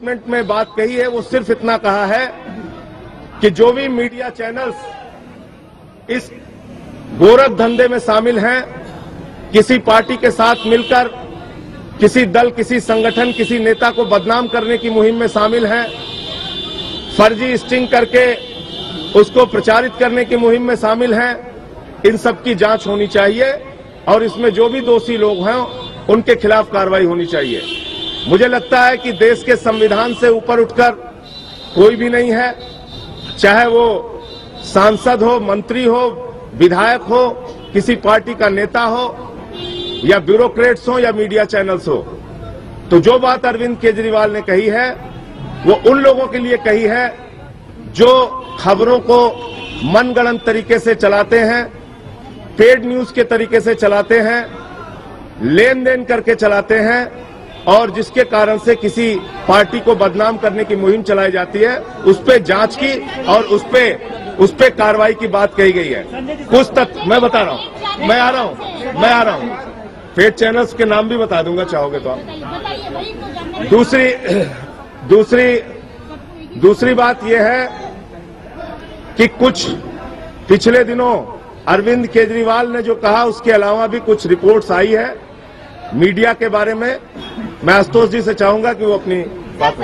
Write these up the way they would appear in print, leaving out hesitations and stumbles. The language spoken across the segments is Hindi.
स्टेटमेंट में बात कही है वो सिर्फ इतना कहा है कि जो भी मीडिया चैनल्स इस गोरख धंधे में शामिल हैं, किसी पार्टी के साथ मिलकर किसी दल, किसी संगठन, किसी नेता को बदनाम करने की मुहिम में शामिल हैं, फर्जी स्टिंग करके उसको प्रचारित करने की मुहिम में शामिल हैं, इन सब की जांच होनी चाहिए और इसमें जो भी दोषी लोग हैं उनके खिलाफ कार्रवाई होनी चाहिए। मुझे लगता है कि देश के संविधान से ऊपर उठकर कोई भी नहीं है, चाहे वो सांसद हो, मंत्री हो, विधायक हो, किसी पार्टी का नेता हो या ब्यूरोक्रेट्स हो या मीडिया चैनल्स हो। तो जो बात अरविंद केजरीवाल ने कही है वो उन लोगों के लिए कही है जो खबरों को मनगढ़ंत तरीके से चलाते हैं, पेड न्यूज के तरीके से चलाते हैं, लेन देन करके चलाते हैं और जिसके कारण से किसी पार्टी को बदनाम करने की मुहिम चलाई जाती है, उस पे जांच की और उस पे कार्रवाई की बात कही गई है। कुछ तक मैं बता रहा हूं, मैं आ रहा हूं पेड चैनल्स के नाम भी बता दूंगा चाहोगे तो आप। दूसरी बात यह है कि कुछ पिछले दिनों अरविंद केजरीवाल ने जो कहा उसके अलावा भी कुछ रिपोर्ट्स आई है मीडिया के बारे में। मैं आशुतोष जी से चाहूंगा कि वो अपनी बात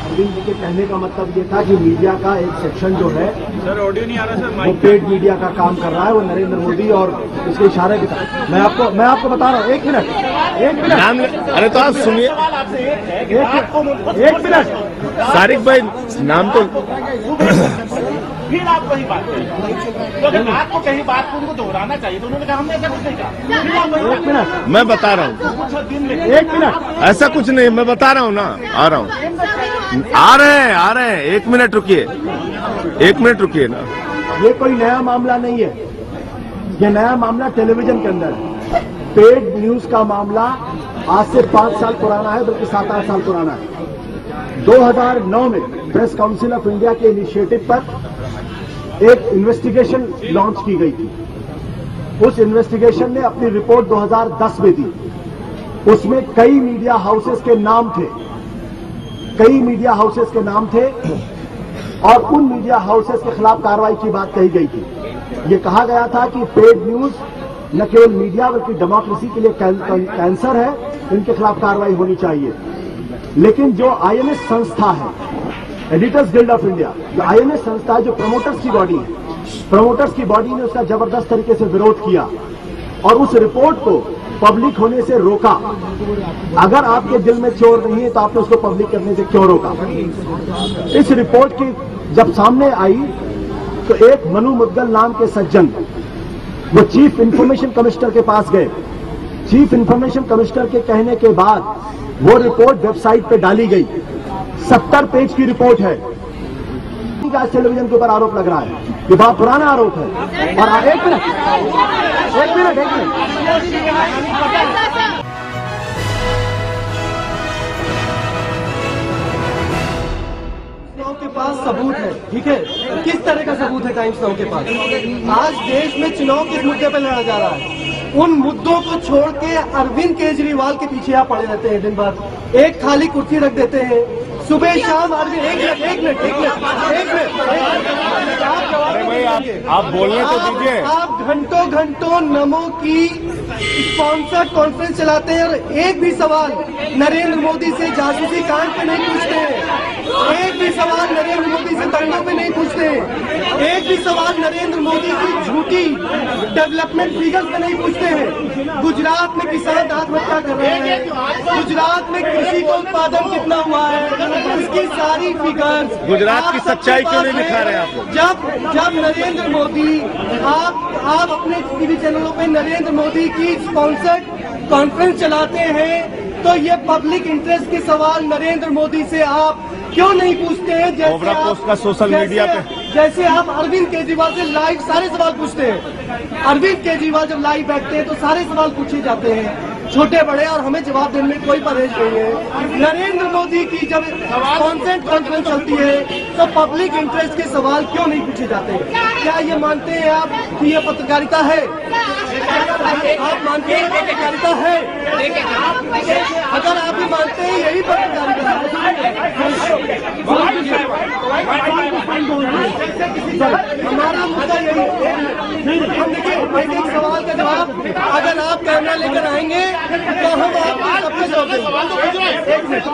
अरविंद जी के कहने का मतलब ये था कि मीडिया का एक सेक्शन जो है सर, ऑडियो नहीं आ रहा सर, वो पेड मीडिया का काम कर रहा है, वो नरेंद्र मोदी और इसके इशारे के साथ। मैं आपको बता रहा हूँ, एक मिनट अरे तो आप सुनिए, एक मिनट सारिक भाई नाम तो फिर आप वही बात करें। तो अगर आपको कहीं बात को उनको दोहराना चाहिए तो उन्होंने कहा हमने ऐसा कुछ नहीं कहा। एक मिनट मैं बता रहा हूँ, एक मिनट ऐसा कुछ नहीं, मैं बता रहा हूँ ना, आ रहा हूँ, आ रहे हैं, एक मिनट रुकिए ना। ये कोई नया मामला नहीं है, ये नया मामला टेलीविजन के अंदर है। पेड न्यूज का मामला आज से 5 साल पुराना है, बल्कि 7-8 साल पुराना है। 2009 में प्रेस काउंसिल ऑफ इंडिया के इनिशिएटिव पर एक इन्वेस्टिगेशन लॉन्च की गई थी। उस इन्वेस्टिगेशन ने अपनी रिपोर्ट 2010 में दी। उसमें कई मीडिया हाउसेस के नाम थे और उन मीडिया हाउसेस के खिलाफ कार्रवाई की बात कही गई थी। ये कहा गया था कि पेड न्यूज न केवल मीडिया बल्कि डेमोक्रेसी के लिए कैंसर है, इनके खिलाफ कार्रवाई होनी चाहिए। लेकिन जो आईएनएस संस्था है, एडिटर्स गिल्ड ऑफ इंडिया, जो आईएनएस संस्था है, जो प्रमोटर्स की बॉडी है, प्रमोटर्स की बॉडी ने उसका जबरदस्त तरीके से विरोध किया और उस रिपोर्ट को पब्लिक होने से रोका। अगर आपके दिल में चोर नहीं है तो आपने उसको पब्लिक करने से क्यों रोका? इस रिपोर्ट की जब सामने आई तो एक मनु मुद्गल नाम के सज्जन वो चीफ इंफॉर्मेशन कमिश्नर के पास गए। चीफ इंफॉर्मेशन कमिश्नर के कहने के बाद वो रिपोर्ट वेबसाइट पे डाली गई। 70 पेज की रिपोर्ट है। आज टेलीविजन के ऊपर आरोप लग रहा है, ये बहुत पुराना आरोप है। और एक मिनट के पास सबूत है, ठीक है? किस तरह का सबूत है टाइम्स नाउ के पास? आज देश में चुनाव किस मुद्दे पर लड़ा जा रहा है? उन मुद्दों को छोड़ के अरविंद केजरीवाल के पीछे आप पड़े रहते हैं दिन भर। एक खाली कुर्सी रख देते हैं, सुबह शाम अरविंद। एक मिनट आप बोलने तो दीजिए। आप घंटों नमो की स्पॉन्सर्ड कॉन्फ्रेंस चलाते हैं और एक भी सवाल नरेंद्र मोदी से जासूसी कांड पे नहीं पूछते हैं। एक भी सवाल नरेंद्र मोदी से दंगों पे नहीं पूछते हैं। एक भी सवाल नरेंद्र मोदी की झूठी डेवलपमेंट फिगर्स पे नहीं पूछते हैं। गुजरात में किसान आत्महत्या कर रहे हैं, गुजरात में कृषि का उत्पादन कितना हुआ है, उसकी सारी फिगर्स। गुजरात की सच्चाई क्यों नहीं दिखा रहे आप लोग? जब नरेंद्र मोदी आप अपने टीवी चैनलों पे नरेंद्र मोदी की स्पॉन्सर्ड कॉन्फ्रेंस चलाते हैं तो ये पब्लिक इंटरेस्ट के सवाल नरेंद्र मोदी से आप क्यों नहीं पूछते हैं? ओबरा पोस्ट का सोशल मीडिया पे जैसे आप अरविंद केजरीवाल से लाइव सारे सवाल पूछते हैं। अरविंद केजरीवाल जब लाइव बैठते हैं तो सारे सवाल पूछे जाते हैं, छोटे बड़े, और हमें जवाब देने में कोई परहेज नहीं है। नरेंद्र मोदी की जब कॉन्फ्रेंस चलती है तो पब्लिक इंटरेस्ट के सवाल क्यों नहीं पूछे जाते? क्या ये मानते हैं आप कि ये पत्रकारिता है? आप मानते हैं पत्रकारिता है? अगर आप भी मानते हैं यही पत्रकारिता है, हमारा मुद्दा यही है। हम देखिए, एक सवाल का जवाब अगर आप कैमरा लेकर आएंगे तो हम आपको सबके जवाब देंगे। एक मिनट,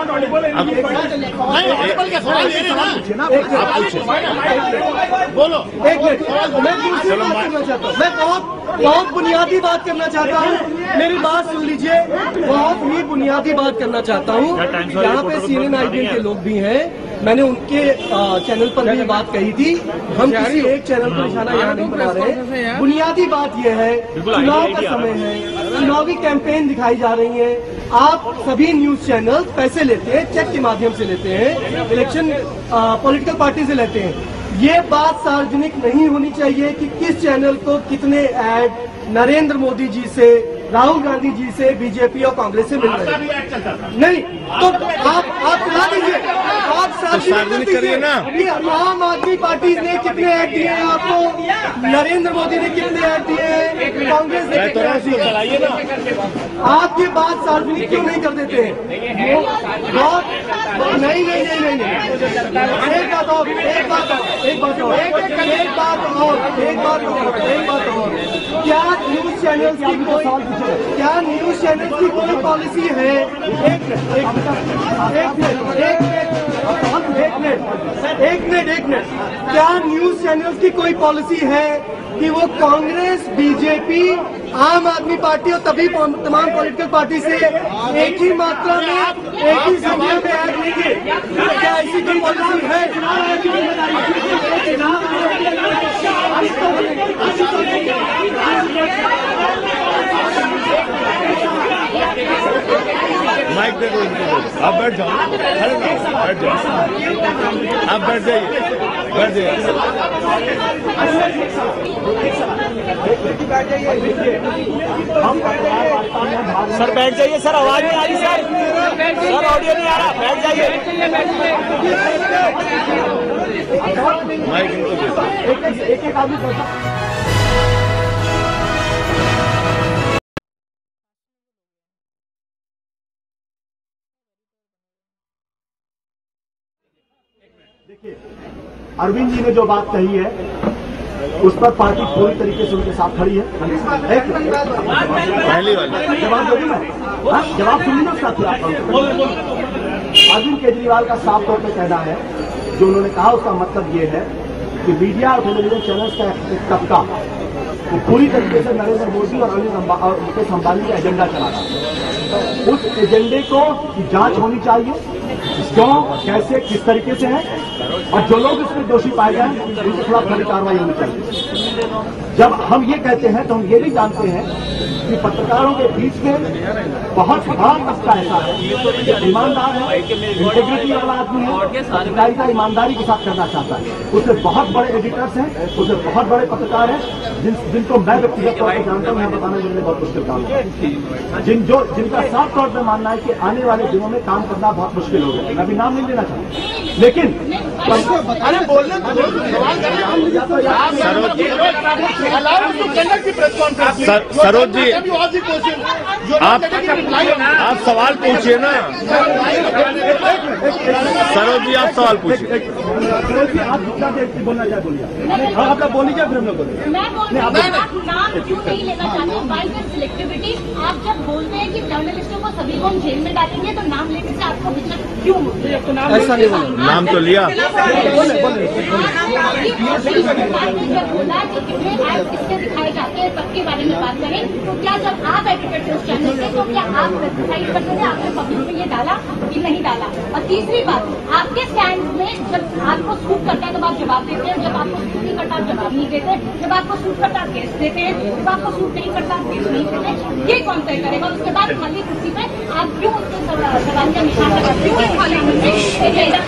मैं दूसरी बात करना चाहता हूँ। मैं बहुत बुनियादी बात करना चाहता हूँ, मेरी बात सुन लीजिए। बहुत ही बुनियादी बात करना चाहता हूँ। यहाँ पे CNN IBN के लोग भी हैं, मैंने उनके चैनल पर भी बात कही थी। हम किसी एक चैनल पर निशाना यहाँ नहीं बना रहे। बुनियादी बात यह है, चुनाव का समय है, चुनावी कैंपेन दिखाई जा रही है। आप सभी न्यूज चैनल पैसे लेते हैं, चेक के माध्यम से लेते हैं, इलेक्शन पॉलिटिकल पार्टी से लेते हैं। ये बात सार्वजनिक नहीं होनी चाहिए कि किस चैनल को कितने ऐड नरेंद्र मोदी जी से, राहुल गांधी जी से, बीजेपी और कांग्रेस से मिल रहे हैं। नहीं तो आप सुना दीजिए, आप सार्वजनिक करिए ना कि आम आदमी पार्टी ने कितने ऐड दिए हैं आपको, नरेंद्र मोदी ने कितने ऐड दिए हैं, कांग्रेस ने कितने ऐड दिए हैं। आप ये बात सार्वजनिक क्यों नहीं कर देते हैं? बहुत नहीं। एक बात और, क्या न्यूज चैनल्स की कोई पॉलिसी है? एक मिनट, क्या न्यूज चैनल्स की कोई पॉलिसी है कि वो कांग्रेस, बीजेपी, आम आदमी पार्टी और तभी तमाम पॉलिटिकल पार्टी से एक ही मात्रा में, एक ही संख्या में ऐड लेंगे? क्या ऐसी कोई पॉलिसी है? माइक दे दो इनको, आप बैठ जाओ। अरे बैठ जाओ, आप बैठ जाइए। सर बैठ जाइए। सर आवाज नहीं आ रही सर ऑडियो नहीं आ रहा, बैठ जाइए। माइक इनको दे दो। एक आदमी देखिए, अरविंद जी ने जो बात कही है उस पर पार्टी पूरी तरीके से उनके साथ खड़ी है। पहली वाली जवाब दोगे मैं? जवाब सुन लीजिए उसका। अरविंद केजरीवाल का साफ तौर पर कहना है, जो उन्होंने कहा उसका मतलब ये है कि मीडिया और टेलीविजन चैनल्स का एक तबका वो पूरी तरीके से नरेंद्र मोदी और मुकेश अंबानी का एजेंडा चला रहा है। उस एजेंडे को जांच होनी चाहिए, क्यों, कैसे, किस तरीके से है, और जो लोग इसमें दोषी पाए जाए उनके खिलाफ कड़ी कार्रवाई होनी चाहिए। जब हम ये कहते हैं तो हम ये भी जानते हैं कि पत्रकारों के बीच में बहुत बड़ा तबका ऐसा है, ईमानदार है, इंटेग्रिटी वाला आदमी है, पत्रकारिता ईमानदारी के साथ करना चाहता है। उससे बहुत बड़े एडिटर्स हैं, उससे बहुत बड़े पत्रकार हैं, जिनको मैं व्यक्तिगत तौर पर जानता हूँ, मैं बताने के लिए बहुत मुश्किल काम है, जिनका साफ तौर पर मानना है कि आने वाले दिनों में काम करना बहुत मुश्किल होगा। मैं अभी नाम नहीं लेना चाहूँगा, लेकिन सरोज जी, आप सवाल पूछिए ना। सरोज जी, आप सवाल पूछिए। आप जितना देर बोलना चाहे बोलिए। आप बोलिए, फिर हम लोग बोलेंगे। आप नाम क्यों नहीं लेना चाहते? बाई द सिलेक्टिविटी आप जब बोलते हैं कि जर्नलिस्टों को सभी को हम जेल में डालेंगे तो नाम लेने से आपको दिक्कत क्यों होती है? ऐसा नहीं बोला, नाम तो लिया। बोला कि कितने ऐड किससे दिखाए जाते हैं सबके बारे में बात करें, तो क्या जब आप एडिटर थे उस चैनल के तो क्या आप डिसाइड करते थे, आपने पब्लिक में ये डाला कि नहीं डाला? और तीसरी बात, आपके स्टैंड में जब आपको सूट करता है तब आप जवाब देते हैं, जब आपको सूट नहीं करता आप जवाब नहीं देते, जब आपको सूट करता आप केस देते हैं, जब आपको सूट नहीं करता आप केस नहीं देते। ये कौन तय करेगा? उसके बाद खाली कुर्सी पे आप क्यों उसके सवाल का निशान लगा, क्यों इस पार्लियामेंट में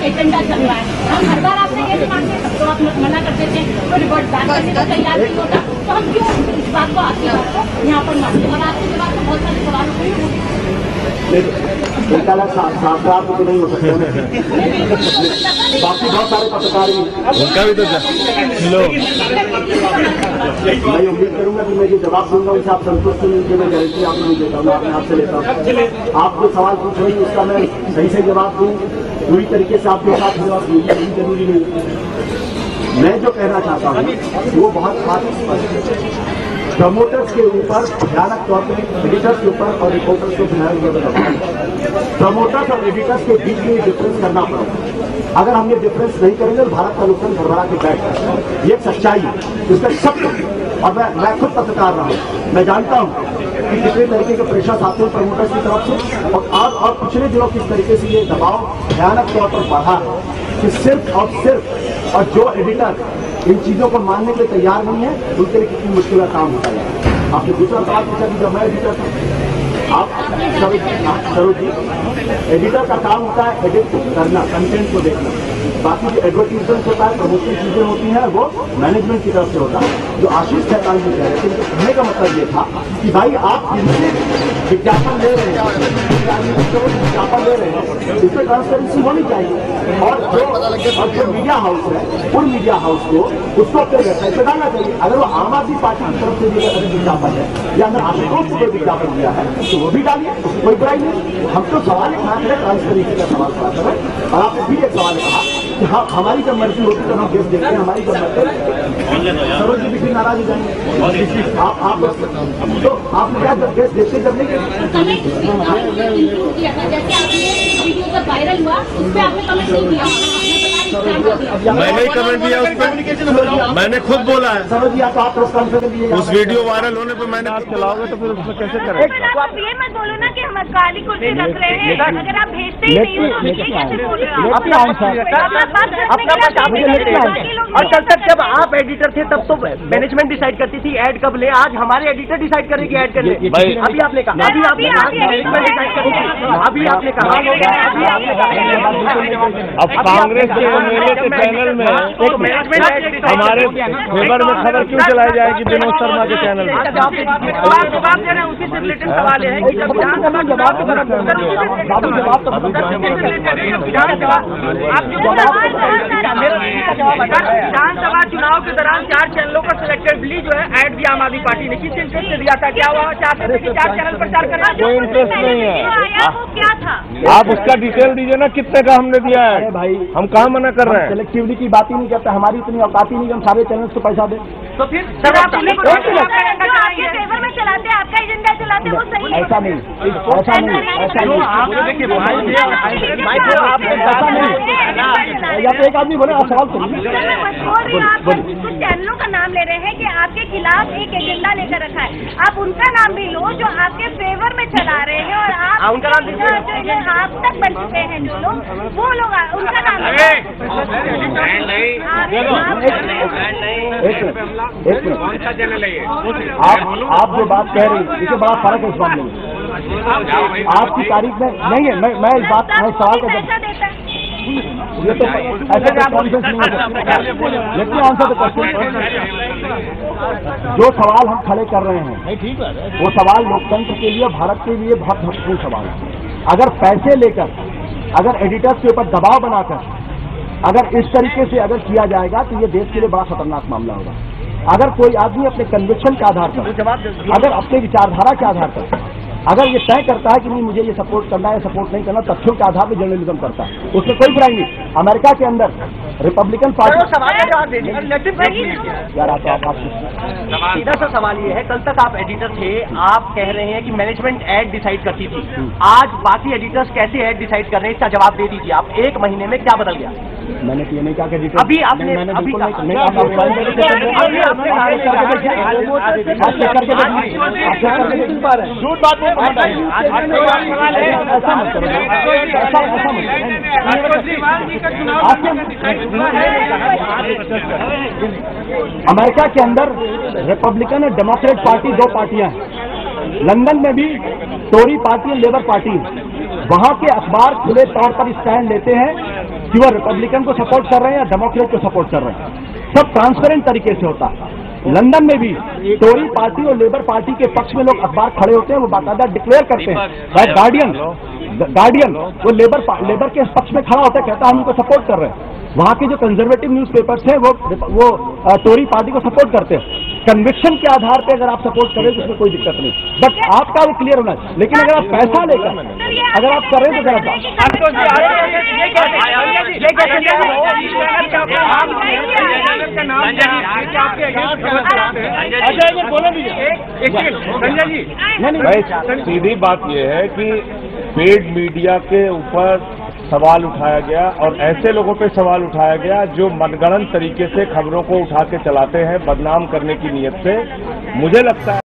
एजेंडा चल रहा है? हम हर बार आपसे ये मांगते हैं, तो आप मना कर देते हैं, तो रिवर्ट बैक करने का तैयार नहीं होता, तो हम क्यों इस बात को आपकी बात को यहाँ पर मानते हैं? और आपके जवाब में बहुत सारे सवाल होते हैं, साक्षात तो नहीं हो सकते, बाकी बहुत सारे पत्रकार उनका भी तो मैं उम्मीद करूंगा कि मैं जो जवाब दूंगा उनसे आप संतुष्ट नहीं, मैं गारंटी आपको नहीं देता हूँ, मैं अपने आपसे लेता हूँ। आप जो सवाल पूछ रही हैं उसका मैं सही से जवाब दूँ, पूरी तरीके से आपके साथ जवाब दूँ, ये जरूरी नहीं। मैं जो कहना चाहता हूँ वो बहुत खास स्पष्ट है। प्रमोटर्स के ऊपर भयानक तौर पर एडिटर्स के ऊपर और रिपोर्टर्स को भयानक तौर पर प्रमोटर्स और एडिटर्स के बीच में डिफरेंस करना पड़ेगा। अगर हम ये डिफरेंस नहीं करेंगे तो भारत का लोकतंत्र भरभरा के बैठ, ये एक सच्चाई है, इसका सब। और मैं खुद पत्रकार रहा हूँ, मैं जानता हूँ कि कितने तरीके के प्रेशर आते हैं प्रमोटर्स की तरफ से, और आज और पिछले दिनों किस तरीके से ये दबाव भयानक तौर पर बढ़ा है कि सिर्फ और जो एडिटर इन चीजों को मानने के लिए तैयार नहीं है, उनके लिए कितनी मुश्किल का काम होता है। आपने दूसरा सवाल पूछा कि जब मैं एडिटर था, आप सरोज जी, एडिटर का काम होता है एडिट करना, कंटेंट को देखना, बाकी जो एडवर्टीजमेंट होता है, प्रमोशनल चीजें होती हैं, वो मैनेजमेंट की तरफ से होता है। जो आशीष खैतान जी कह रहे थे, कहने का मतलब ये था कि भाई आप विज्ञापन ले रहे हैं, विज्ञापन ले रहे हैं, इसमें ट्रांसपेरेंसी होनी चाहिए। और जो मीडिया हाउस है, उन मीडिया हाउस को उसको अपने वेबसाइट पर डालना चाहिए। अगर वो आम आदमी पार्टी की तरफ से भी अगर विज्ञापन है या अगर आशुतोष को कोई विज्ञापन दिया है तो वो भी डालिए, उसकी कोई बुराई नहीं। हम तो सवाल एक खड़ा करें, ट्रांसपेरेंसी का सवाल खड़ा करें। और आपने भी एक सवाल कहा कि हाँ, हमारी जब मर्जी होती तो हम केस देखते हैं, हमारी जब मर्जी, सरोज जी भी नाराज हो जाएंगे। आप तो आपने क्या जब केस देखते जब नहीं जैसे आपने वीडियो जब वायरल हुआ उस पर आपने कमेंट नहीं दिया, मैंने ही कमेंट दिया उस पर, मैंने खुद बोला है। सरोज जी आप प्रेस कॉन्फ्रेंस दिए, उस वीडियो वायरल होने पर मैंने चलाओगे तो फिर उसमें कैसे करेंगे? आप ये मत बोलो ना कि हम काली कुर्सी रख रहे हैं, अगर आप भेजते ही नहीं हो तो ये कैसे बोल रहे हो? और कल तक जब आप एडिटर थे तब तो मैनेजमेंट डिसाइड करती थी ऐड कब ले, आज हमारे एडिटर डिसाइड करें कि ऐड कर ले। अभी आपने कहा, अभी आपने कहा अब कांग्रेस के एमएलए के चैनल में हमारे फेवर में खबर क्यों चलाई जाएगी विनोद शर्मा के चैनल में? जवाब दे रहे हैं, उसी से रिलेटेड सवाल है कि जब विधानसभा चुनाव के दौरान 4 चैनलों का सिलेक्टेडली जो है ऐड दिया आम आदमी पार्टी ने, किस इंटरेस्ट से दिया था? क्या हुआ चाहते थे कि 4 चैनल प्रचार करना? कोई इंटरेस्ट नहीं है। वो क्या था? आप उसका डिटेल दीजिए ना, कितने का हमने दिया है भाई, हम कहाँ मना कर रहे हैं? सिलेक्टिवली की बात ही नहीं करते, हमारी इतनी औकात ही नहीं कि हम सारे चैनल्स को पैसा दें। तो फिर आपके फेवर में चलाते हैं, आपका एजेंडा चलाते हैं, वो सही है। ऐसा नहीं, ऐसा नहीं, ऐसा नहीं। या तो एक आदमी बोले आप सवाल करिए। कुछ चैनलों का नाम ले रहे हैं कि आपके खिलाफ एक एजेंडा लेकर रखा है, आप उनका नाम भी लो जो आपके फेवर में चला रहे हैं, और आप उनका नाम आप तक बन चुके हैं जो लोग, वो लोग उनका नाम आप जो बात कह रही हैं इससे बड़ा फर्क है इस मामले में। आपकी तारीख में नहीं है, मैं इस बात मैं सवाल का जवाब, ये तो ऐसा कॉन्फ्रेंस नहीं हो सकता। लेकिन आंसर तो क्वेश्चन, जो सवाल हम खड़े कर रहे हैं वो सवाल लोकतंत्र के लिए, भारत के लिए बहुत महत्वपूर्ण सवाल है। अगर पैसे लेकर, अगर एडिटर्स के ऊपर दबाव बनाकर अगर इस तरीके से अगर किया जाएगा तो ये देश के लिए बड़ा खतरनाक मामला होगा। अगर कोई आदमी अपने कन्विक्शन के आधार पर, अगर अपने विचारधारा के आधार पर अगर ये तय करता है कि नहीं मुझे ये सपोर्ट करना है, सपोर्ट नहीं करना, तथ्यों के आधार पर जर्नलिज्म करता है, उसमें कोई बुराई नहीं। अमेरिका के अंदर रिपब्लिकन पार्टी सीधा सा सवाल ये है, कल तक आप एडिटर थे, आप कह रहे हैं कि मैनेजमेंट ऐड डिसाइड करती थी, आज बाकी एडिटर्स कैसे ऐड डिसाइड कर रहे हैं, इसका जवाब दे दीजिए आप। 1 महीने में क्या बदल गया? मैंने ये नहीं कहा कि एडिटर अभी आपने झूठ बात अमेरिका के अंदर रिपब्लिकन और डेमोक्रेट पार्टी दो पार्टियां हैं। लंदन में भी टोरी पार्टी और लेबर पार्टी है। वहां के अखबार खुले तौर पर स्टैंड लेते हैं कि वह रिपब्लिकन को सपोर्ट कर रहे हैं या डेमोक्रेट को सपोर्ट कर रहे हैं। सब ट्रांसपेरेंट तरीके से होता है। लंदन में भी टोरी पार्टी और लेबर पार्टी के पक्ष में लोग अखबार खड़े होते हैं, वो बाकायदा डिक्लेयर करते हैं। गार्डियन वो लेबर के पक्ष में खड़ा होता है, कहता है हम उनको सपोर्ट कर रहे हैं। वहां के जो कंजर्वेटिव न्यूज़पेपर्स हैं वो टोरी पार्टी को सपोर्ट करते हैं। कन्विक्शन के आधार पे अगर आप सपोर्ट करें तो उसमें कोई दिक्कत नहीं, बट आपका वो क्लियर होना है। लेकिन अगर आप पैसा लेकर अगर आप कर रहे हैं तो गलत बात। सीधी बात यह है कि पेड मीडिया के ऊपर सवाल उठाया गया और ऐसे लोगों पे सवाल उठाया गया जो मनगढ़ंत तरीके से खबरों को उठा के चलाते हैं बदनाम करने की नीयत से। मुझे लगता है